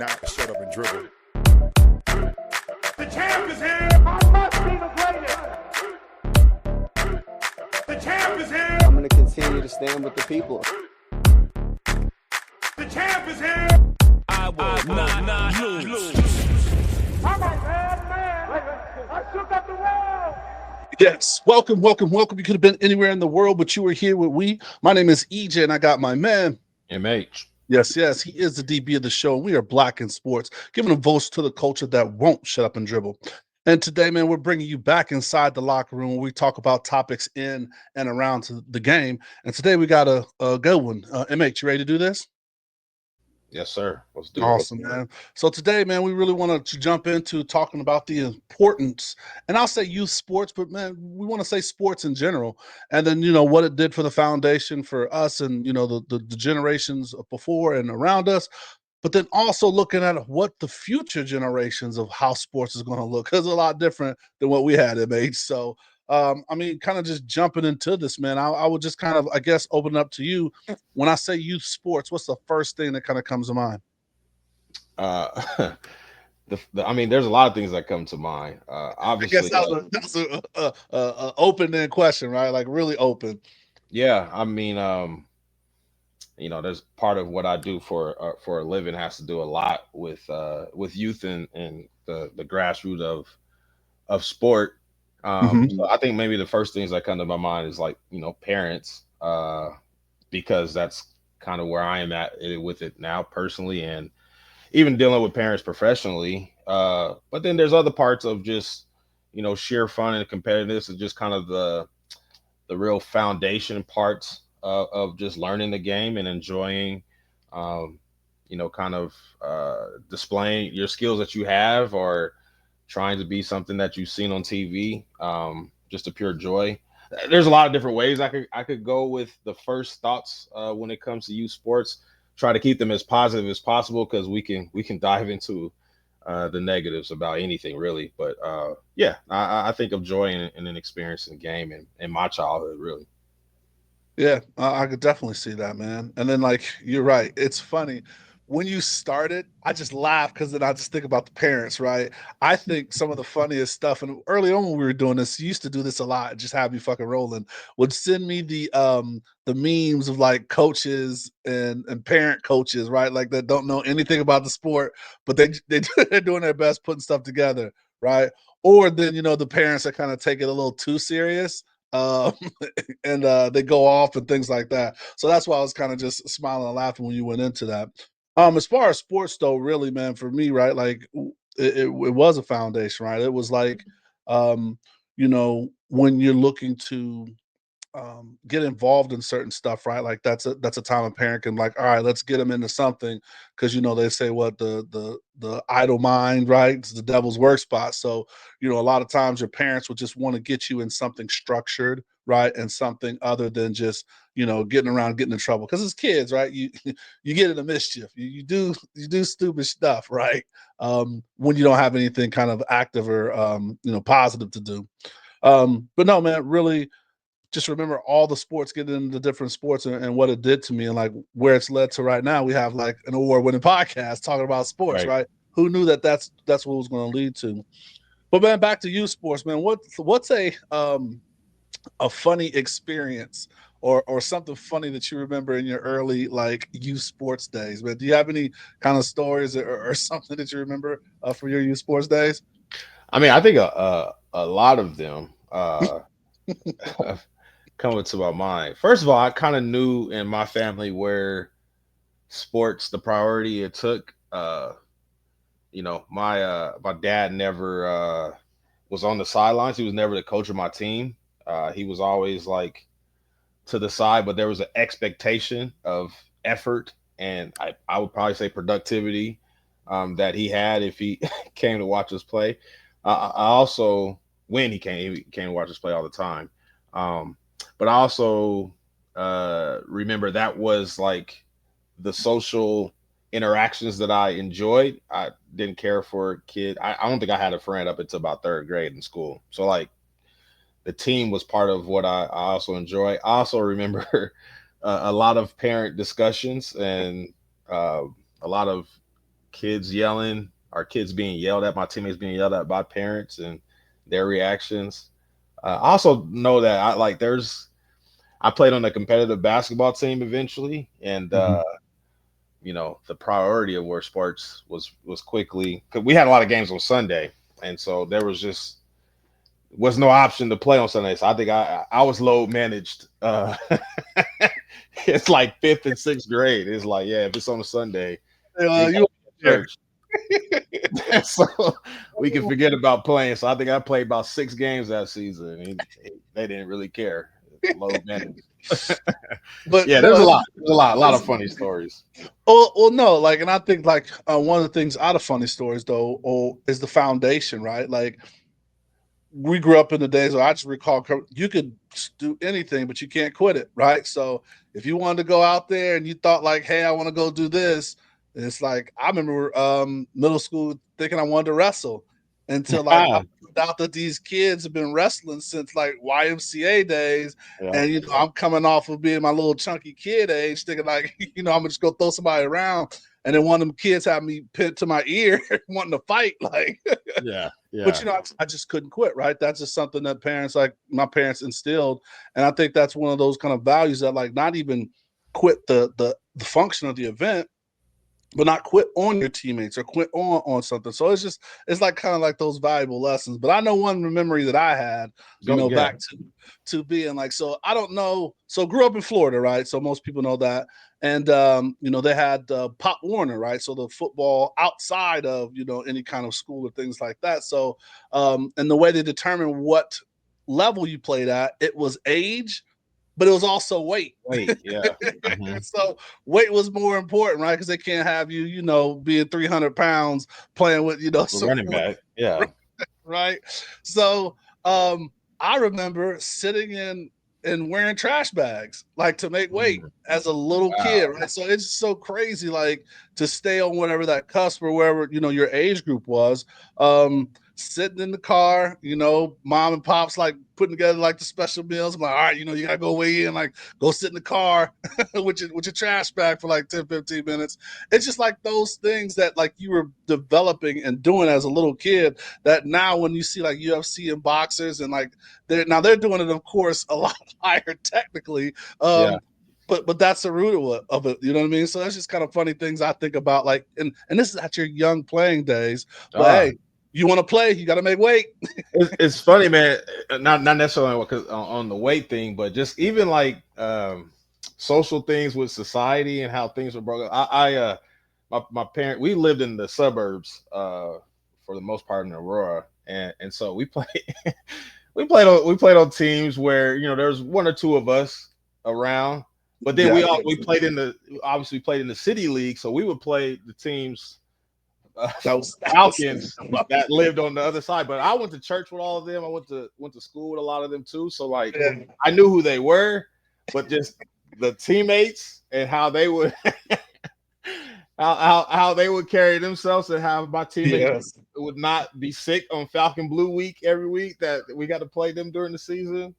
not shut up and dribble. The champ is here. I must be the greatest. The champ is here. I'm going to continue to stand with the people. The champ is here. I will not lose. I'm a bad man. I shook up the world. Yes, welcome. You could have been anywhere in the world, but you were here with we. My name is EJ, and I got my man. MH. Yes, he is the DB of the show. We are Black in Sports, giving a voice to the culture that won't shut up and dribble. And today, man, we're bringing you back inside the locker room where we talk about topics in and around the game. And today we got a good one. MH, you ready to do this? Yes, sir. Let's do it. Awesome, man. So today, man, we really wanted to jump into talking about the importance, and I'll say youth sports, but man, we want to say sports in general, and then what it did for the foundation for us, and the generations before and around us, but then also looking at what the future generations of how sports is going to look, because it's a lot different than what we had at age. So kind of just jumping into this, man, I would just kind of, I guess, open it up to you. When I say youth sports, what's the first thing that kind of comes to mind? There's a lot of things that come to mind. Obviously, I guess that's a open-ended question, right? Like really open. Yeah, there's part of what I do for a living has to do a lot with youth and the grassroots of sport. So I think maybe the first things that come to my mind is parents, because that's kind of where I am at with it now personally, and even dealing with parents professionally. But then there's other parts of just, sheer fun and competitiveness, and just kind of the real foundation parts of just learning the game and enjoying, displaying your skills that you have, or trying to be something that you've seen on TV, just a pure joy. There's a lot of different ways I could go with the first thoughts when it comes to youth sports. Try to keep them as positive as possible, because we can dive into the negatives about anything really. But I think of joy in an experience in the game and in my childhood, really. Yeah, I could definitely see that, man. And then, you're right. It's funny. When you started, I just laugh because then I just think about the parents, right? I think some of the funniest stuff, and early on when we were doing this, you used to do this a lot, just have me fucking rolling, would send me the memes of coaches and parent coaches, right? Like that don't know anything about the sport, but they're doing their best putting stuff together, right? Or then, the parents that kind of take it a little too serious. And they go off and things like that. So that's why I was kind of just smiling and laughing when you went into that. As far as sports though, really, man, for me, right, it was a foundation, right? It was when you're looking to get involved in certain stuff, right? Like that's a time a parent can all right, let's get them into something, because they say what the idle mind, right? It's the devil's work spot. So a lot of times your parents will just want to get you in something structured, right, and something other than just getting around getting in trouble, because as kids, right, you you get into mischief, you do stupid stuff, right, when you don't have anything kind of active or positive to do. But no, man, really just remember all the sports, getting into different sports and what it did to me, and where it's led to right now. We have an award-winning podcast talking about sports, right? Who knew that's what it was going to lead to? But man, back to youth sports, man. What's a funny experience or something funny that you remember in your early youth sports days, man? Do you have any kind of stories or something that you remember from your youth sports days? I think a lot of them coming to my mind. First of all, I kind of knew in my family where sports, the priority it took. My dad never was on the sidelines. He was never the coach of my team. He was always to the side, but there was an expectation of effort, and I would probably say productivity that he had if he came to watch us play. I also, when he came to watch us play all the time. But I also remember that was the social interactions that I enjoyed. I didn't care for kids. I don't think I had a friend up until about third grade in school. So the team was part of what I also enjoy. I also remember a lot of parent discussions and a lot of kids yelling, our kids being yelled at, my teammates being yelled at by parents and their reactions. I also know that I played on a competitive basketball team eventually, and the priority of where sports was quickly, because we had a lot of games on Sunday, and so there was no option to play on Sunday. So I think I was load managed. It's like fifth and sixth grade. It's like, yeah, if it's on a Sunday, You church. So we can forget about playing. So I think I played about 6 games that season. They didn't really care. Load managed. but Yeah, there's a lot of funny stories. No, like, and I think like one of the things out of funny stories though, is the foundation, right? Like, we grew up in the days where I just recall you could do anything, but you can't quit it, right? So if you wanted to go out there and you thought like, hey, I want to go do this, it's like I remember middle school thinking I wanted to wrestle until like I found out that these kids have been wrestling since like YMCA days. Yeah. And I'm coming off of being my little chunky kid age, thinking like, I'm gonna just go throw somebody around. And then one of them kids had me pinned to my ear wanting to fight. Like, yeah. But I just couldn't quit, right? That's just something that my parents instilled. And I think that's one of those kind of values that like not even quit the function of the event, but not quit on your teammates or quit on something. So it's like kind of like those valuable lessons. But I know one memory that I had, back to being like, so I don't know. So grew up in Florida, right? So most people know that. And, they had Pop Warner, right? So the football outside of, any kind of school or things like that. So, and the way they determine what level you played at, it was age, but it was also weight. Yeah. So weight was more important, right? Because they can't have you, being 300 pounds playing with, Running back. Yeah. Right. So I remember sitting and wearing trash bags, like to make weight as a little kid, right? So it's so crazy, like to stay on whatever that cusp or wherever, your age group was. Sitting in the car, mom and pops like putting together like the special meals. I'm like, all right, you gotta go weigh in, like go sit in the car with your trash bag for like 10, 15 minutes. It's just like those things that like you were developing and doing as a little kid that now when you see like UFC and boxers and like they're doing it, of course, a lot higher technically. But that's the root of it, you know what I mean? So that's just kind of funny things I think about, like, and this is at your young playing days. But hey, you want to play, you got to make weight. It's funny, man. Not necessarily because on the weight thing, but just even like social things with society and how things are broken. My parent, we lived in the suburbs for the most part in Aurora, and so we we played on teams where there's one or two of us around, but then we played in the city league, so we would play the teams. Falcons that lived on the other side, but I went to church with all of them. I went to school with a lot of them too. So like I knew who they were, but just the teammates and how they would how they would carry themselves and how my teammates would not be sick on Falcon Blue Week every week that we got to play them during the season.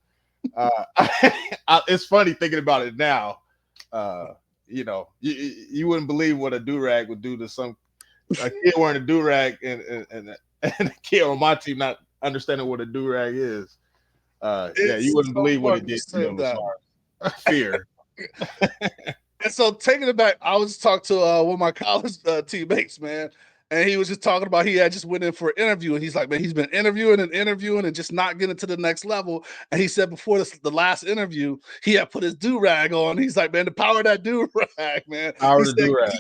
It's funny thinking about it now. You wouldn't believe what a do-rag would do to a kid wearing a do-rag and a kid on my team not understanding what a do-rag is. You wouldn't believe what it did to them as far as fear. And so taking it back, I was talking to one of my college teammates, man, and he was just talking about he had just went in for an interview, and he's like, man, he's been interviewing and just not getting to the next level. And he said before the last interview, he had put his do-rag on. He's like, man, the power of that do-rag, man. Power of the do-rag.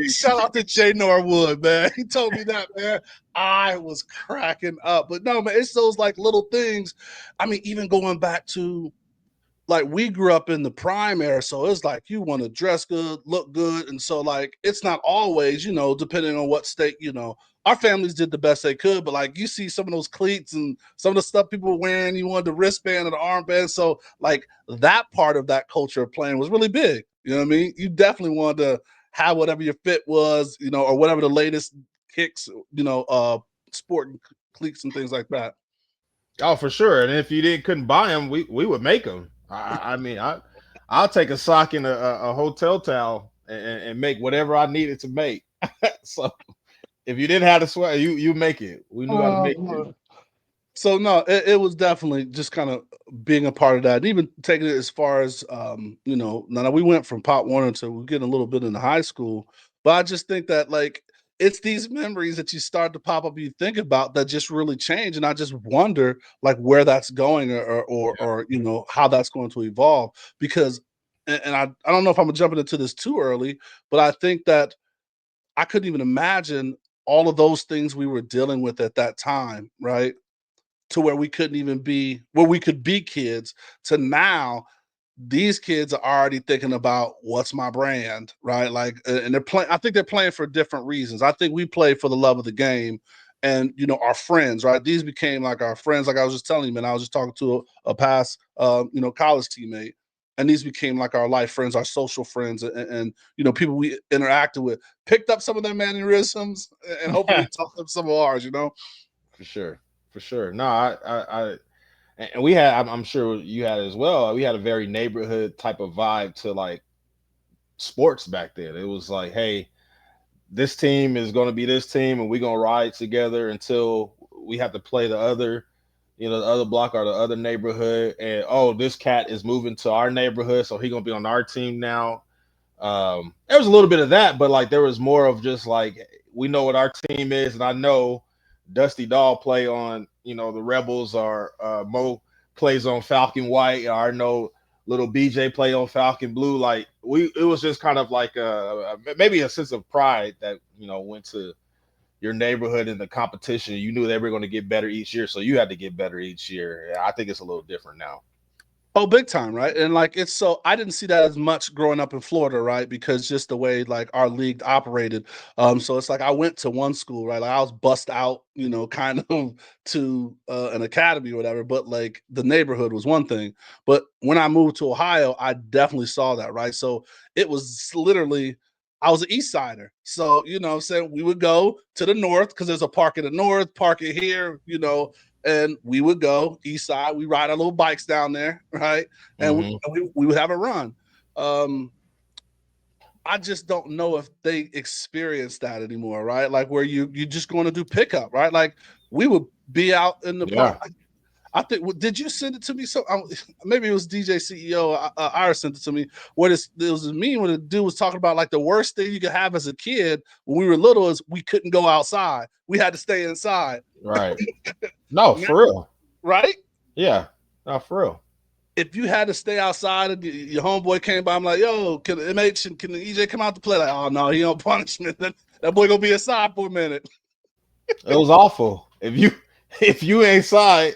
Shout out to Jay Norwood, man. He told me that, man. I was cracking up. But no, man, it's those like little things. I mean, even going back to like we grew up in the prime era, so it's like you want to dress good, look good, and so like it's not always, depending on what state, our families did the best they could, but like you see some of those cleats and some of the stuff people were wearing, you wanted the wristband and the armband, so like that part of that culture of playing was really big. You know what I mean? You definitely wanted to have whatever your fit was, or whatever the latest kicks, sport cleats and things like that. Oh, for sure. And if you couldn't buy them, we would make them. I'll take a sock and a hotel towel and make whatever I needed to make. So if you didn't have the sweat, you make it. We knew how to make it. So no, it was definitely just kind of being a part of that, and even taking it as far as now we went from Pop Warner to we're getting a little bit into high school, but I just think that like it's these memories that you start to pop up, you think about that just really change, and I just wonder like where that's going or how that's going to evolve because, and I don't know if I'm jumping into this too early, but I think that I couldn't even imagine all of those things we were dealing with at that time, right? To where we couldn't even be where we could be kids to now these kids are already thinking about what's my brand, right? Like, and they're playing. I think they're playing for different reasons. I think we play for the love of the game, and our friends, right? These became like our friends. Like I was just telling you, man, I was just talking to a past, college teammate, and these became like our life friends, our social friends, and people we interacted with. Picked up some of their mannerisms, and hopefully taught them some of ours. For sure, for sure. No, and we had. I'm sure you had as well. We had a very neighborhood type of vibe to like sports back then. It was like, hey, this team is going to be this team, and we're going to ride together until we have to play the other block or the other neighborhood. And oh, this cat is moving to our neighborhood, so he's going to be on our team now. There was a little bit of that, but like there was more of just like we know what our team is, and I know Dusty Doll play on the Rebels, or Mo plays on Falcon White, or I know little BJ play on Falcon Blue. Like it was just kind of like maybe a sense of pride that went to your neighborhood in the competition. You knew they were going to get better each year, so you had to get better each year. I think it's a little different now. Oh, big time, right? And like it's so I didn't see that as much growing up in Florida, right? Because just the way like our league operated. So it's like I went to one school, right? Like I was bussed out, kind of to an academy or whatever, but like the neighborhood was one thing. But when I moved to Ohio, I definitely saw that, right? So it was literally I was an East Sider. So, what I'm saying, we would go to the north because there's a park in the north, park it here, and we would go east side. We ride our little bikes down there, right? And we would have a run. I just don't know if they experience that anymore, right? Like where you just going to do pickup, right? Like we would be out in the park. I think. Did you send it to me? So maybe it was DJ CEO. Iris sent it to me. What it was me when the dude was talking about like the worst thing you could have as a kid when we were little is we couldn't go outside. We had to stay inside. Right. No, for real. Right? Yeah. No, for real. If you had to stay outside and your homeboy came by, I'm like, yo, can MH and can the EJ come out to play? Like, oh no, he on punishment. That boy gonna be inside for a minute. It was awful. If you ain't inside,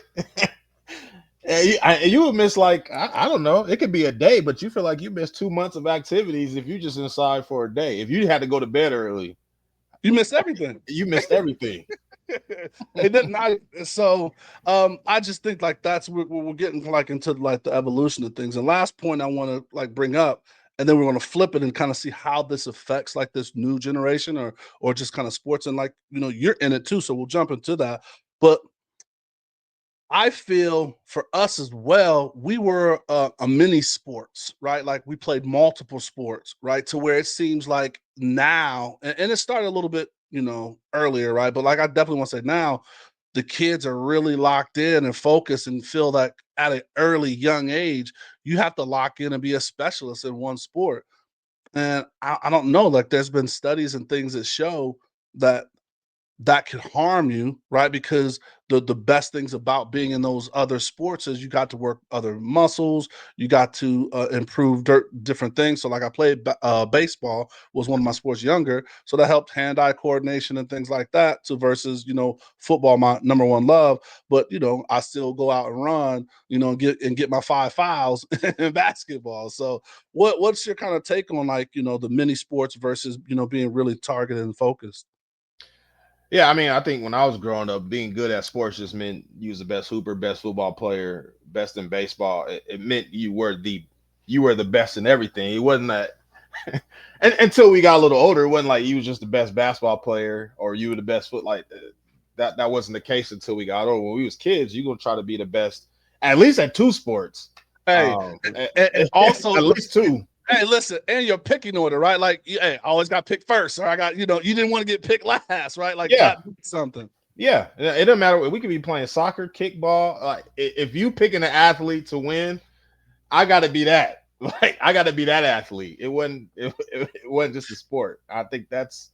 you would miss like I don't know. It could be a day, but you feel like you missed 2 months of activities if you just inside for a day. If you had to go to bed early, you missed everything. You missed everything. It didn't. So I just think like that's we're getting like into like the evolution of things. And last point I want to like bring up, and then we're going to flip it and kind of see how this affects like this new generation or just kind of sports. And like you're in it too, so we'll jump into that. But I feel for us as well, we were a mini sports, right? Like we played multiple sports, right? To where it seems like now, and it started a little bit, earlier, right? But like I definitely want to say now, the kids are really locked in and focused and feel that at an early young age, you have to lock in and be a specialist in one sport. And I don't know, like there's been studies and things that show that could harm you, right? Because the best things about being in those other sports is you got to work other muscles, you got to improve different things. So like I played baseball, was one of my sports younger, so that helped hand-eye coordination and things like that. To versus football, my number one love, but I still go out and run, get my 5 fouls in basketball. So what's your kind of take on like the mini sports versus being really targeted and focused? Yeah, I mean, I think when I was growing up, being good at sports just meant you was the best hooper, best football player, best in baseball. It meant you were the best in everything. It wasn't that and until we got a little older, it wasn't like you was just the best basketball player or you were the best foot like that. That wasn't the case until we got older. When we was kids, you're gonna try to be the best at least at 2 sports. Hey, and also at least 2. Hey, listen, and your picking order, right? Like, hey, I always got picked first, or I got, you didn't want to get picked last, right? Like Yeah, that means something. yeah. It doesn't matter. We could be playing soccer, kickball. Like if you picking an athlete to win, I got to be that. Like I got to be that athlete. It wasn't. It wasn't just a sport. I think that's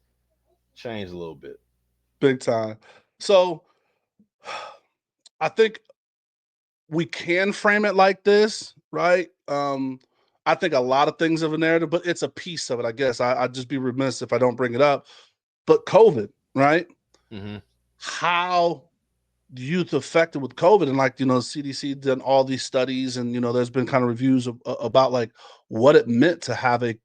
changed a little bit. Big time. So I think we can frame it like this, right? I think a lot of things of a narrative, but it's a piece of it, I guess. I'd just be remiss if I don't bring it up. But COVID, right? Mm-hmm. How youth affected with COVID, and like CDC done all these studies, and there's been kind of reviews about like what it meant to have a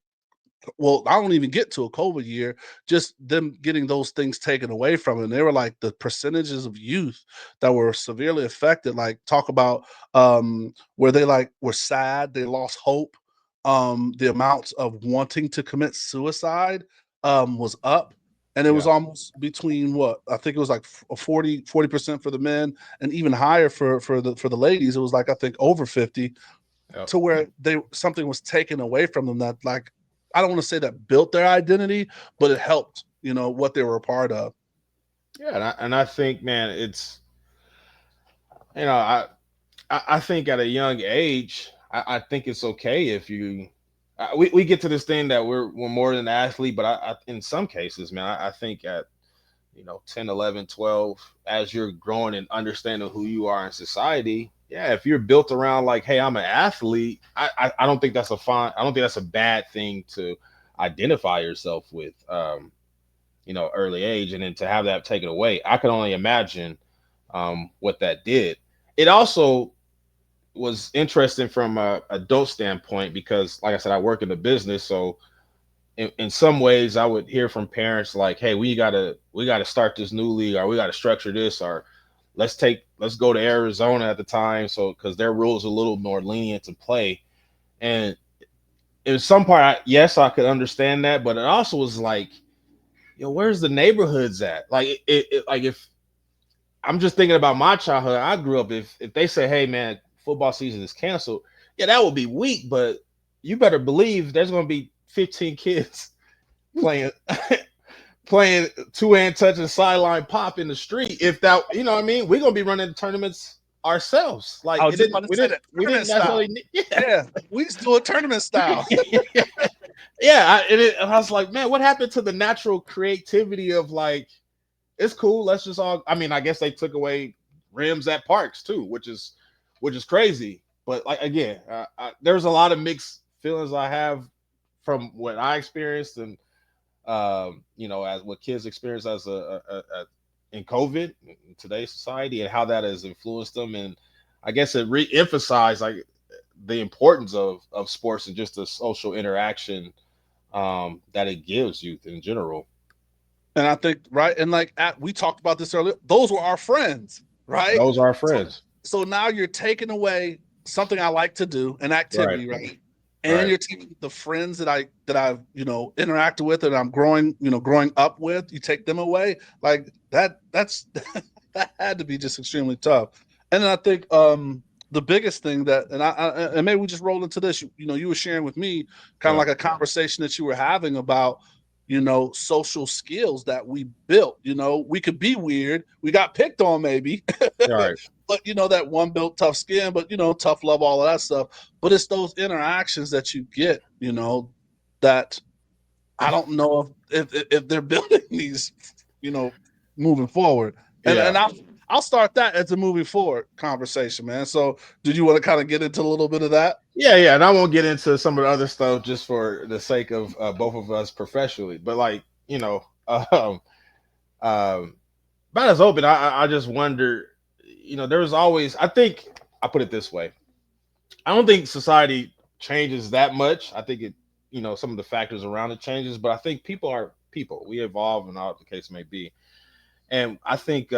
well, I don't even get to a COVID year, just them getting those things taken away from them. They were like the percentages of youth that were severely affected, like talk about where they like were sad, they lost hope. The amounts of wanting to commit suicide was up. And it was Yeah. almost between what I think it was like 40% for the men and even higher for the ladies. It was like I think over 50 Yep. to where something was taken away from them that like I don't want to say that built their identity, but it helped, what they were a part of. Yeah, and I think, man, it's I think at a young age, I think it's okay if you. We get to this thing that we're more than an athlete, but in some cases, man, I think at 10, 11, 12, as you're growing and understanding who you are in society, yeah, if you're built around like, hey, I'm an athlete, I don't think that's I don't think that's a bad thing to identify yourself with, early age, and then to have that taken away, I can only imagine what that did. It also was interesting from a adult standpoint because, like I said, I work in the business, so in some ways I would hear from parents like, hey, we gotta start this new league, or we gotta structure this, or let's go to Arizona at the time, so because their rules are a little more lenient to play. And in some part, yes, I could understand that, but it also was like, where's the neighborhoods at? Like like if I'm just thinking about my childhood, I grew up, if they say, hey man, football season is canceled, yeah, that would be weak, but you better believe there's going to be 15 kids playing playing two-hand touch and sideline pop in the street. If that, you know what I mean, we're gonna be running tournaments ourselves. Like I was it just didn't, about to say that we tournament didn't style. necessarily, yeah, Yeah, we used to do a tournament style. yeah. And I was like, man, what happened to the natural creativity of like, it's cool. Let's just all. I mean, I guess they took away rims at parks too, which is crazy. But like again, there's a lot of mixed feelings I have from what I experienced, and as what kids experience as in COVID in today's society, and how that has influenced them. And I guess it re-emphasized like the importance of sports and just the social interaction that it gives youth in general. And I think right, and like we talked about this earlier. Those were our friends, right? Those are our So, friends. so now you're taking away something I like to do, an Right. activity, right? And Right. you're taking the friends that I've interacted with and I'm growing up with. You take them away, like that. That's that had to be just extremely tough. And then I think the biggest thing that, and maybe we just roll into this. You were sharing with me kind of Yeah. like a conversation that you were having about social skills that we built. We could be weird. We got picked on maybe, All right. but that one built tough skin, but tough love, all of that stuff. But it's those interactions that you get, that I don't know if they're building these, moving forward. And Yeah. and I'll start that as a moving forward conversation, man. So did you want to kind of get into a little bit of that? Yeah. Yeah. And I won't get into some of the other stuff just for the sake of both of us professionally, but like um, about as open. I just wonder. There was always. I think I put it this way. I don't think society changes that much. I think some of the factors around it changes, but I think people are people. We evolve, and all the case may be. And I think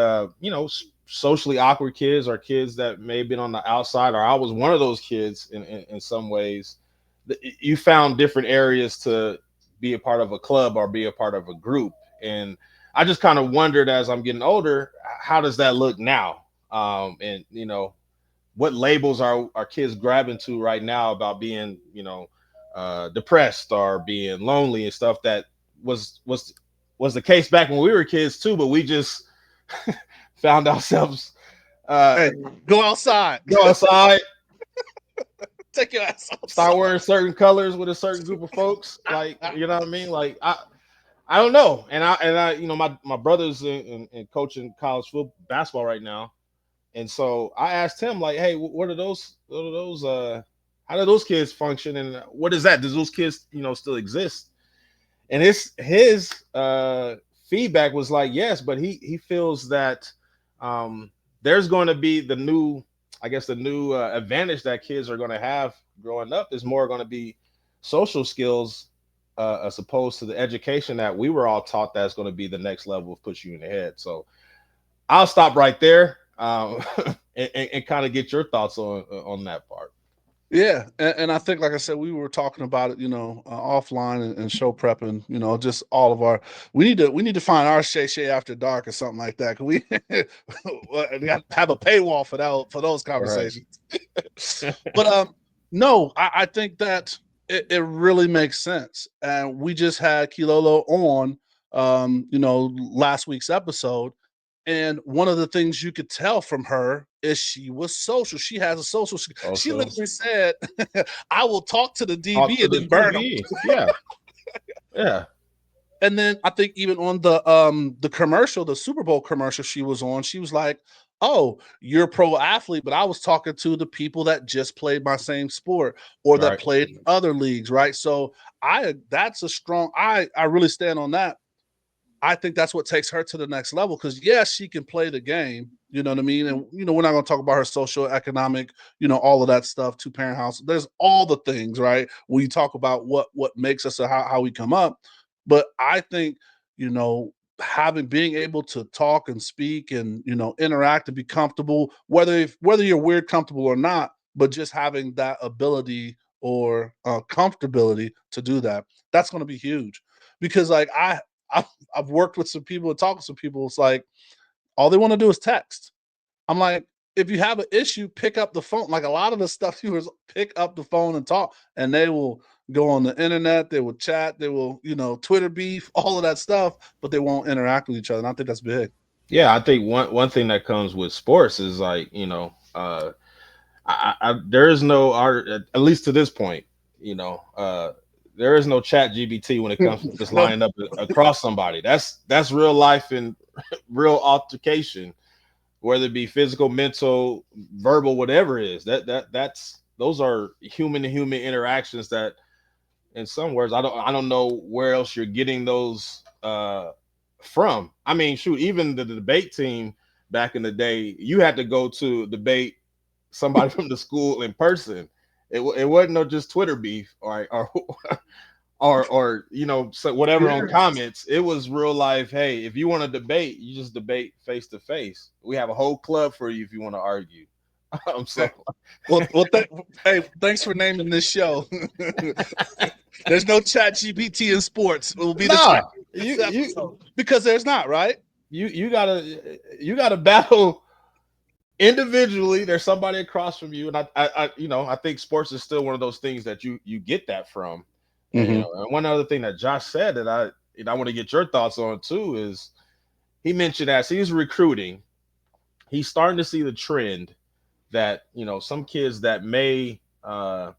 socially awkward kids are kids that may have been on the outside, or I was one of those kids in some ways. You found different areas to be a part of a club or be a part of a group, and I just kind of wondered as I'm getting older, how does that look now? And what labels are kids grabbing to right now about being depressed or being lonely and stuff. That was the case back when we were kids too, but we just found ourselves Hey, go outside. go outside, Take your ass outside. start wearing certain colors with a certain group of folks. Like, you know what I mean? Like, I don't know. And I you know, my brother's in coaching college football basketball right now. And so I asked him, like, hey, how do those kids function? And what is that? Does those kids, still exist? And his feedback was like, yes, but he feels that there's going to be the new advantage that kids are going to have growing up is more going to be social skills as opposed to the education that we were all taught that's going to be the next level of push you in the head. So I'll stop right there and kind of get your thoughts on that part. Yeah, and I think, like I said, we were talking about it, offline and show prepping. Just all of our. We need to find our Shay After Dark or something like that. Cause we got to have a paywall for those conversations. Right. But no, I think that it really makes sense. And we just had Kilolo on, last week's episode. And one of the things you could tell from her is she was social. She has a social. She literally said, "I will talk to the DB and then burn them." Yeah, yeah. And then I think even on the commercial, the Super Bowl commercial she was on, she was like, "Oh, you're a pro athlete, but I was talking to the people that just played my same sport or that played in other leagues, right?" So that's a strong. I really stand on that. I think that's what takes her to the next level because, yes, she can play the game. You know what I mean? And, we're not going to talk about her social, economic, all of that stuff, two-parent house. There's all the things, right? When you talk about what makes us or how we come up. But I think, being able to talk and speak and, interact and be comfortable, whether you're weird comfortable or not, but just having that ability or comfortability to do that, that's going to be huge. Because, like, I've worked with some people and talked to some people. It's like all they want to do is text. I'm like, if you have an issue, pick up the phone. Like a lot of the stuff viewers pick up the phone and talk, and they will go on the internet. They will chat. They will, Twitter beef, all of that stuff, but they won't interact with each other. And I think that's big. Yeah, I think one thing that comes with sports is like, there is no art, at least to this point, there is no chat GPT when it comes to just lining up across somebody. That's real life and real altercation, whether it be physical, mental, verbal, whatever it is. Those are human to human interactions that, in some words, I don't know where else you're getting those from. I mean, shoot, even the debate team back in the day, you had to go to debate somebody from the school in person. It wasn't no just Twitter beef or so whatever on comments. It was real life. Hey, if you want to debate, you just debate face to face. We have a whole club for you if you want to argue. So, thanks for naming this show. There's no chat GPT in sports. It will be because there's not, right? You gotta battle individually. There's somebody across from you, and I think sports is still one of those things that you get that from. Mm-hmm. And one other thing that Josh said that I want to get your thoughts on too is he mentioned as he's recruiting, he's starting to see the trend that some kids that may not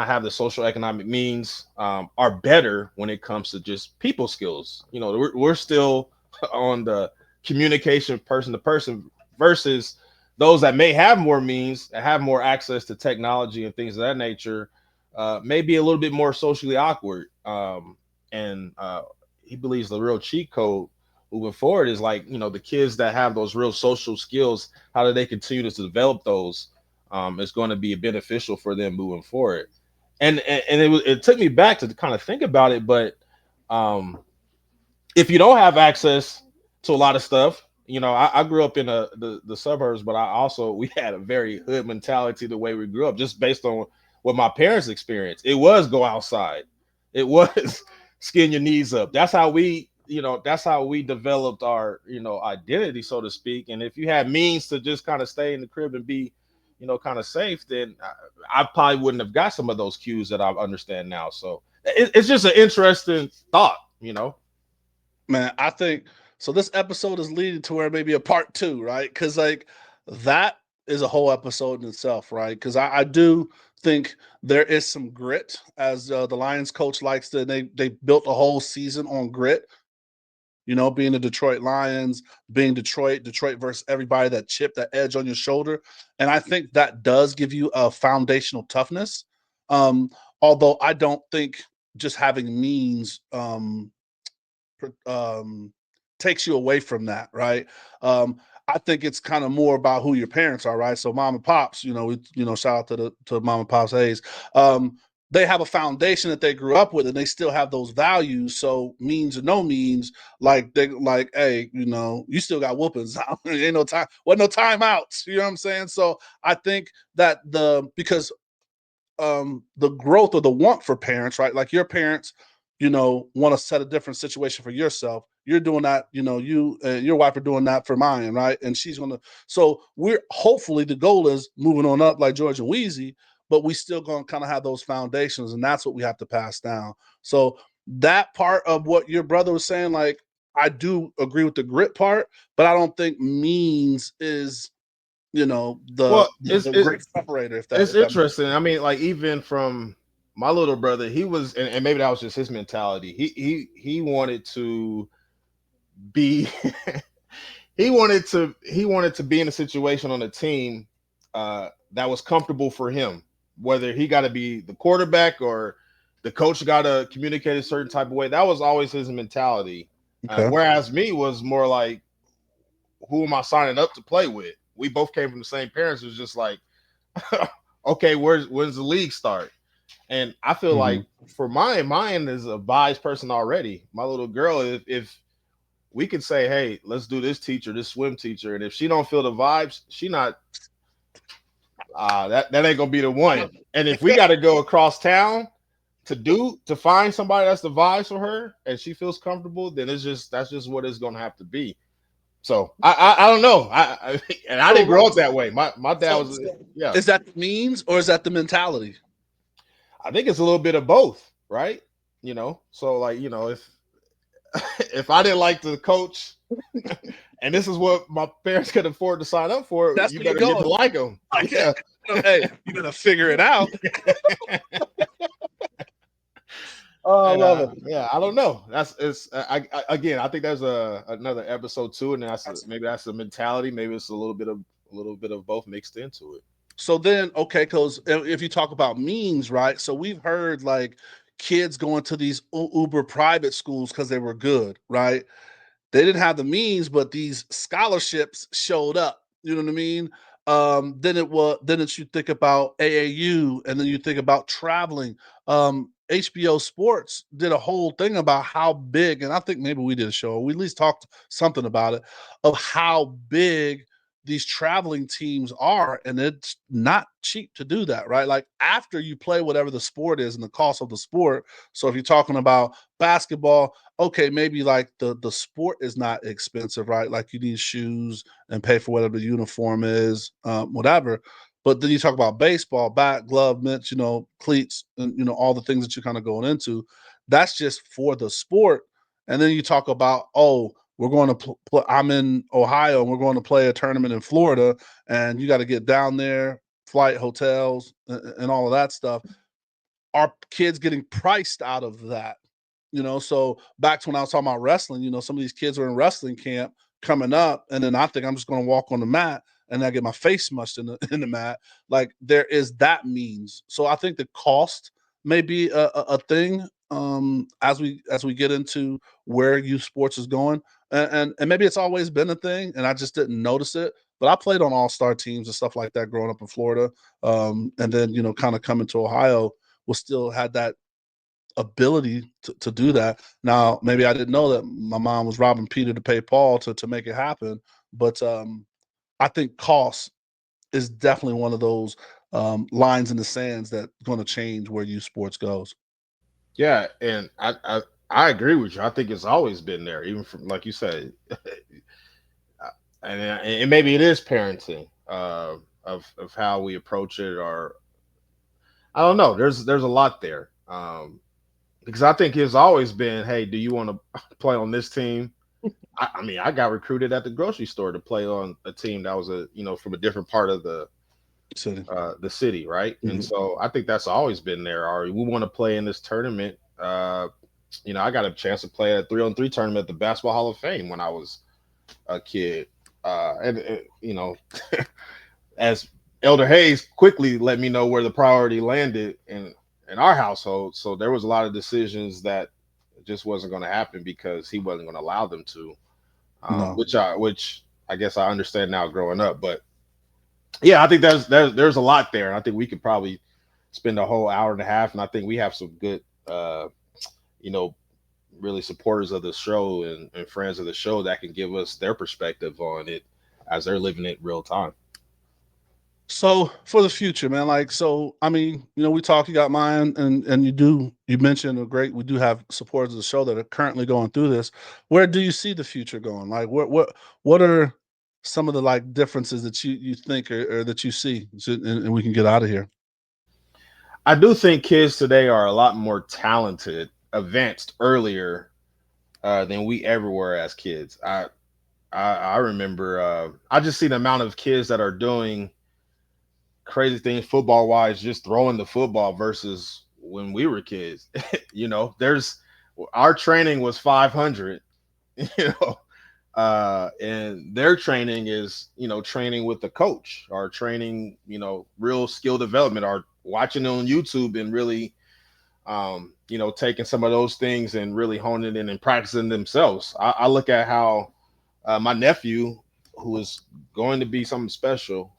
have the social economic means are better when it comes to just people skills. We're still on the communication person to person versus those that may have more means and have more access to technology and things of that nature, may be a little bit more socially awkward. And he believes the real cheat code moving forward is like, the kids that have those real social skills, how do they continue to develop those? Is going to be beneficial for them moving forward. And it took me back to kind of think about it. But if you don't have access to a lot of stuff, I grew up in the suburbs, but we had a very hood mentality the way we grew up, just based on what my parents experienced. It was go outside. It was skin your knees up. That's how we developed our, identity, so to speak. And if you had means to just kind of stay in the crib and be kind of safe, then I probably wouldn't have got some of those cues that I understand now. So it's just an interesting thought. Man, I think so. This episode is leading to where maybe a part two, right? Because like that is a whole episode in itself, right? Because I do think there is some grit, as the Lions coach likes to. They built a whole season on grit. Being the Detroit Lions, being Detroit versus everybody, that chip, that edge on your shoulder, and I think that does give you a foundational toughness. Um, Although I don't think just having means um, takes you away from that, right? I think it's kind of more about who your parents are, right? So mom and pops, shout out to mom and pops Hayes. They have a foundation that they grew up with, and they still have those values. So means or no means, like hey, you still got whoopings. Ain't no time, wasn't no timeouts. You know what I'm saying? So I think that because the growth or the want for parents, right? Like your parents, want to set a different situation for yourself. You're doing that, you and your wife are doing that for mine, right? And she's gonna. So we're hopefully the goal is moving on up like George and Wheezy, but we still gonna kind of have those foundations, and that's what we have to pass down. So that part of what your brother was saying, like I do agree with the grit part, but I don't think means is Well, the great separator. If it's that makes interesting. I mean, like even from my little brother, he was, and maybe that was just his mentality. He wanted to be he wanted to be in a situation on a team that was comfortable for him, whether he got to be the quarterback or the coach got to communicate a certain type of way. That was always his mentality. okay. Whereas me was more like, who am I signing up to play with? We both came from the same parents. It was just like, okay, when's the league start? And I feel like for mine is a biased person already. My little girl, if we could say, hey, let's do this teacher, this swim teacher, and if she don't feel the vibes, she not that ain't gonna be the one. And if we got to go across town to find somebody that's the vibes for her and she feels comfortable, then that's just what it's gonna have to be. So I don't know. And I didn't grow up that way. My dad was yeah. Is that the means or is that the mentality? I think it's a little bit of both, right? So like if I didn't like the coach, and this is what my parents could afford to sign up for, That's you where better you're get to going. like them. Yeah. Hey, you gotta figure it out. Oh, I love it. Yeah, I don't know. Again, I think there's another episode too, and maybe that's a mentality. Maybe it's a little bit of both mixed into it. So then, okay, because if you talk about means, right? So we've heard like kids going to these uber private schools because they were good, right? They didn't have the means, but these scholarships showed up. You know what I mean? Then it's you think about AAU, and then you think about traveling. HBO Sports did a whole thing about how big, and I think maybe we did a show. We at least talked something about it of how big these traveling teams are, and it's not cheap to do that, right? Like after you play whatever the sport is and the cost of the sport. So if you're talking about basketball, okay, maybe like the sport is not expensive, right? Like you need shoes and pay for whatever the uniform is, whatever. But then you talk about baseball, bat, glove, mitts, cleats, and all the things that you're kind of going into. That's just for the sport. And then you talk about, oh, we're going to I'm in Ohio and we're going to play a tournament in Florida, and you got to get down there, flight, hotels, and all of that stuff. Are kids getting priced out of that? So back to when I was talking about wrestling, some of these kids are in wrestling camp coming up, and then I think I'm just going to walk on the mat and I get my face smushed in the mat. Like there is that means. So I think the cost may be a thing as we get into where youth sports is going, and maybe it's always been a thing, and I just didn't notice it. But I played on all-star teams and stuff like that growing up in Florida, and then kind of coming to Ohio, we still had that ability to do that. Now, maybe I didn't know that my mom was robbing Peter to pay Paul to make it happen. But I think cost is definitely one of those lines in the sands that's going to change where youth sports goes. Yeah, and I agree with you. I think it's always been there, even from like you said, and maybe it is parenting. of how we approach it, or I don't know. There's a lot there. Because I think it's always been, hey, do you want to play on this team? I mean, I got recruited at the grocery store to play on a team that was from a different part of the city, right? And so I think that's always been there. Or we want to play in this tournament. I got a chance to play at a 3-on-3 tournament at the Basketball Hall of Fame when I was a kid. As Elder Hayes quickly let me know where the priority landed in our household. So there was a lot of decisions that just wasn't going to happen because he wasn't going to allow them to, No. which I guess I understand now growing up. But yeah, I think there's a lot there, and I think we could probably spend a whole hour and a half. And I think we have some good, really supporters of the show and friends of the show that can give us their perspective on it as they're living it real time. So for the future, man, I mean, we talk, you got mine and you mentioned we do have supporters of the show that are currently going through this. Where do you see the future going? Like what are some of the differences that you think or that you see, and we can get out of here? I do think kids today are a lot more talented, advanced earlier than we ever were as kids. I remember I just see the amount of kids that are doing crazy things football wise, just throwing the football versus when we were kids. There's our training was 500, and their training is, training with the coach, or training, real skill development, or watching on YouTube and really, taking some of those things and really honing in and practicing themselves. I look at how my nephew, who is going to be something special,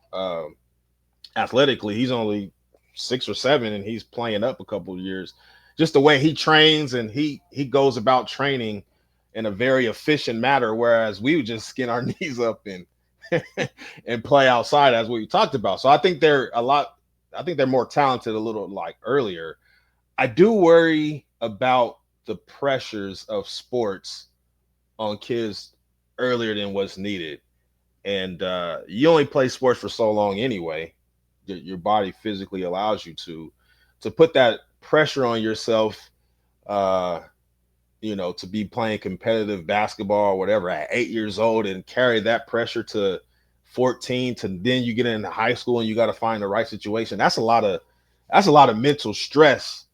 athletically, he's only 6 or 7 and he's playing up a couple of years. Just the way he trains and he goes about training in a very efficient manner, whereas we would just skin our knees up and and play outside, as we talked about. So I think they're more talented a little earlier. I do worry about the pressures of sports on kids earlier than what's needed. And you only play sports for so long anyway. Your body physically allows you to put that pressure on yourself, to be playing competitive basketball or whatever at 8 years old, and carry that pressure to 14, to then you get into high school and you got to find the right situation. That's a lot of mental stress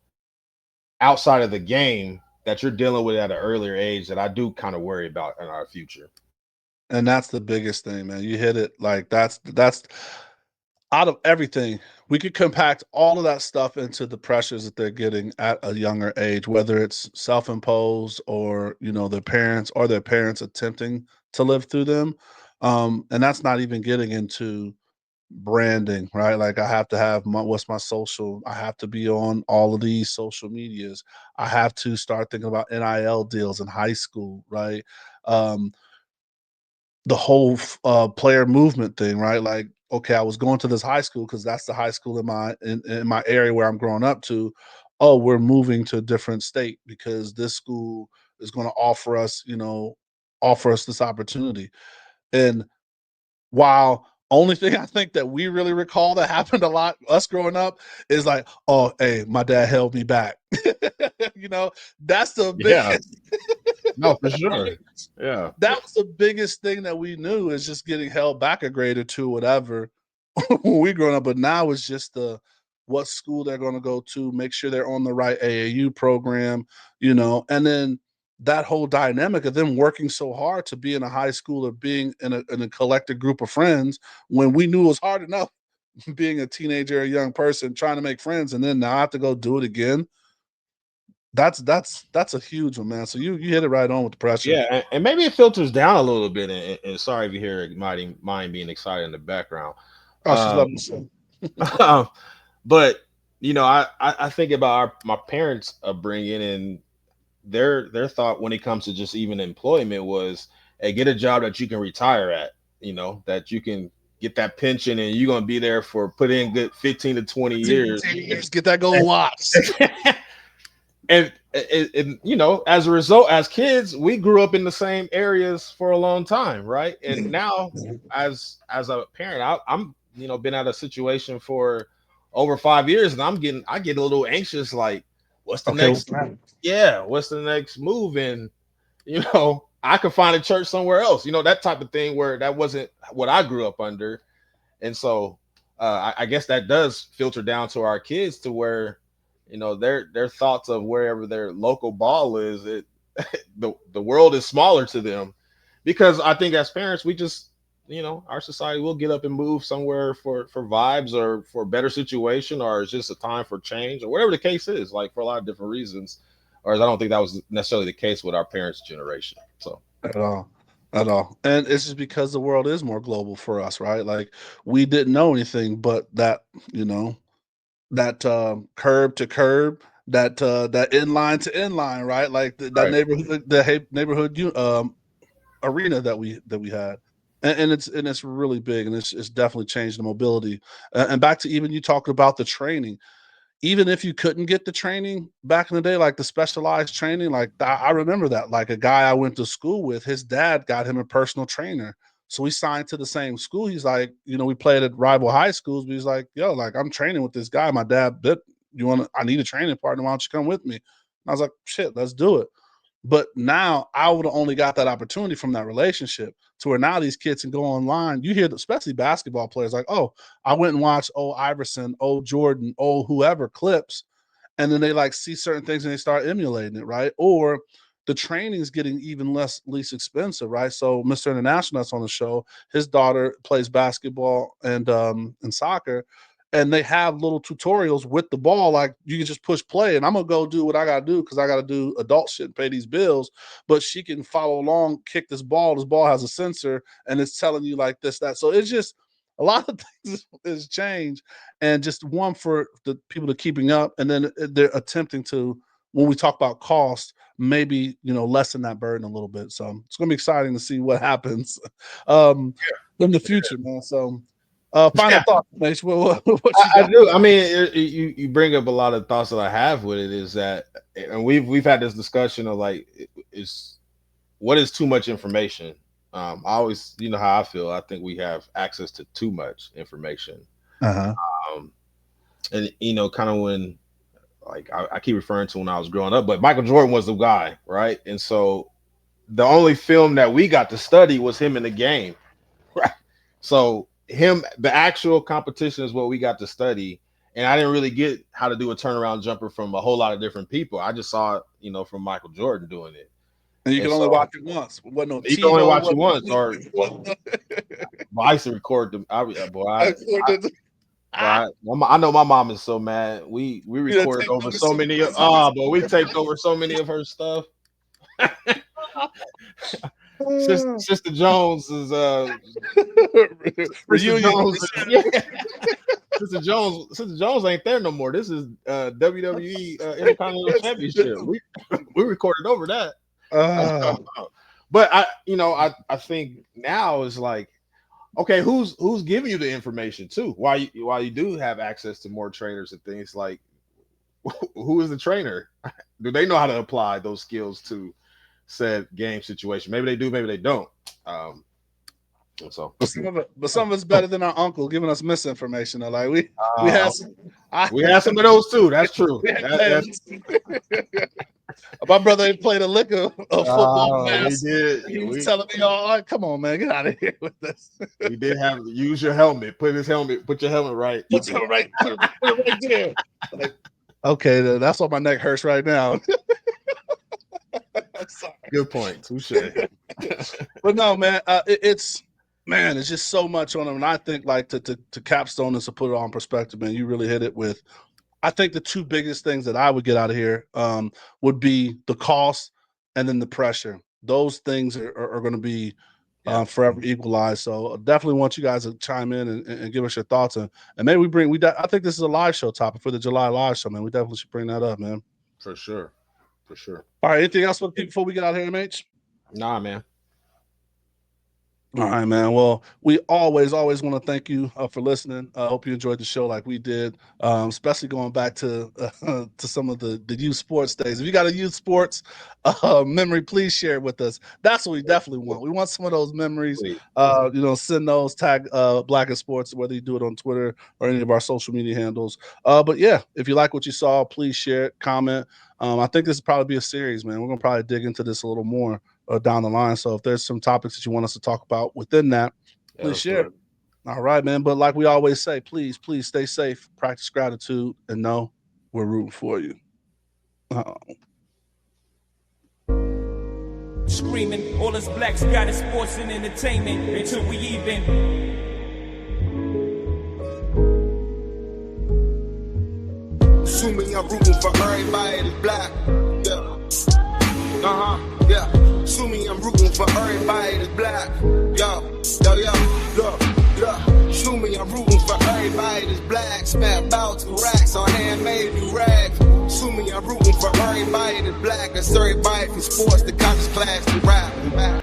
outside of the game that you're dealing with at an earlier age that I do kind of worry about in our future. And that's the biggest thing, man. You hit it. That's out of everything, we could compact all of that stuff into the pressures that they're getting at a younger age, whether it's self-imposed or, their parents attempting to live through them. And that's not even getting into branding, right? Like, I have to have what's my social, I have to be on all of these social medias. I have to start thinking about NIL deals in high school, right? The whole player movement thing, right? Like, okay, I was going to this high school because that's the high school in my area where I'm growing up to. Oh, we're moving to a different state because this school is going to offer us this opportunity. And while only thing I think that we really recall that happened a lot, us growing up, is like, oh, hey, my dad held me back. That's the biggest. No, for sure. Yeah. That was the biggest thing that we knew, is just getting held back a grade or two, whatever, when we growing up. But now it's just what school they're going to go to, make sure they're on the right AAU program, and then that whole dynamic of them working so hard to be in a high school or being in a collected group of friends, when we knew it was hard enough being a teenager, a young person trying to make friends, and then now I have to go do it again. That's a huge one, man. So you hit it right on with the pressure. Yeah, and maybe it filters down a little bit. And sorry if you hear mine being excited in the background. Oh, she's loving the show. But I think about my parents' upbringing, and their thought when it comes to just even employment was, hey, get a job that you can retire at, that you can get that pension and you're gonna be there for put in good 15 to 20 years. Get that gold watch. And as a result, as kids, we grew up in the same areas for a long time, right? And now, as a parent, I'm been out of a situation for over 5 years, and I get a little anxious, like, what's the next? Yeah, what's the next move? And I could find a church somewhere else, that type of thing, where that wasn't what I grew up under. And so I guess that does filter down to our kids, to where their thoughts of wherever their local ball is, the world is smaller to them, because I think as parents, we just our society will get up and move somewhere for vibes, or for a better situation, or it's just a time for change, or whatever the case is, like, for a lot of different reasons. Or I don't think that was necessarily the case with our parents' generation. So at all. And it's just because the world is more global for us, right? Like, we didn't know anything but that, that curb to curb, that inline to inline, right? Like that Right. neighborhood arena that we had. And it's really big, and it's definitely changed the mobility. And back to, even you talked about the training. Even if you couldn't get the training back in the day, like the specialized training, like I remember that, like, a guy I went to school with, his dad got him a personal trainer. So we signed to the same school. He's like, we played at rival high schools, but he's like, yo, like, I'm training with this guy. My dad, I need a training partner. Why don't you come with me? And I was like, shit, let's do it. But now I would have only got that opportunity from that relationship, to where now these kids can go online. You hear, especially basketball players, like, oh, I went and watched old Iverson, old Jordan, old whoever clips, and then they like see certain things and they start emulating it, right? Or the training is getting even least expensive, right? So Mr. International, that's on the show, his daughter plays basketball and soccer, and they have little tutorials with the ball. Like, you can just push play, and I'm gonna go do what I gotta do, because I gotta do adult shit and pay these bills. But she can follow along, kick this ball. This ball has a sensor, and it's telling you like this, that. So it's just a lot of things is changed, and just one for the people to keeping up, and then they're attempting to, when we talk about cost, maybe lessen that burden a little bit. So it's gonna be exciting to see what happens in the future, man. So. Final thought, Mace. What you I got? do. I mean, you bring up a lot of thoughts that I have with it. Is that, and we've had this discussion of, like, is what is too much information. I always, how I feel. I think we have access to too much information. Uh-huh. And kind of when, like, I keep referring to when I was growing up, but Michael Jordan was the guy, right? And so the only film that we got to study was him in the game, right? So the actual competition is what we got to study. And I didn't really get how to do a turnaround jumper from a whole lot of different people. I just saw it, from Michael Jordan doing it. And you can only watch it once. Wasn't no You can only watch it TiVo, once, or I used to record them. I know my mom is so mad. We recorded over so many. But we taped over so many of her stuff. Sister Jones is Sister Jones. Sister Jones ain't there no more. This is WWE Intercontinental Championship. We recorded over that. But I think now is like, okay, who's giving you the information too? While you do have access to more trainers and things, like, who is the trainer? Do they know how to apply those skills to said game situation? Maybe they do, maybe they don't. But some of it's better than our uncle giving us misinformation. Like, we had some of those too. That's true. My brother ain't played a lick of football. He was telling me, "Oh, come on, man, get out of here with this." We did have to use your helmet. Put your helmet right. Put it right there. Like, okay, that's why my neck hurts right now. I'm sorry. Good point. Touche. But no, man, it's just so much on them. And I think, like, to capstone this, to put it on perspective, man, you really hit it with, I think the two biggest things that I would get out of here would be the cost and then the pressure. Those things are going to be forever equalized. So definitely want you guys to chime in and give us your thoughts. And maybe I think this is a live show topic for the July live show, man. We definitely should bring that up, man. For sure. All right, anything else for the people before we get out here, MH? Nah, man. All right, man. Well, we always want to thank you for listening. I hope you enjoyed the show like we did, especially going back to some of the youth sports days. If you got a youth sports memory, please share it with us. That's what we definitely want. We want some of those memories. Please. Send those, tag Black and Sports, whether you do it on Twitter or any of our social media handles. But yeah, if you like what you saw, please share it, comment. I think this will probably be a series, man. We're going to probably dig into this a little more down the line. So if there's some topics that you want us to talk about within that, please share. All right, man. But like we always say, please stay safe, practice gratitude, and know we're rooting for you. Screaming, all us blacks got is sports and entertainment until we even. Assuming I'm rooting for everybody that's black. Yeah. Yeah. Assuming I'm rooting for everybody that's black. Yeah. Assuming I'm rooting for everybody that's black. Spent about 2 racks on handmade new rags. Assuming I'm rooting for everybody that's black. That's everybody from sports to college class to rap.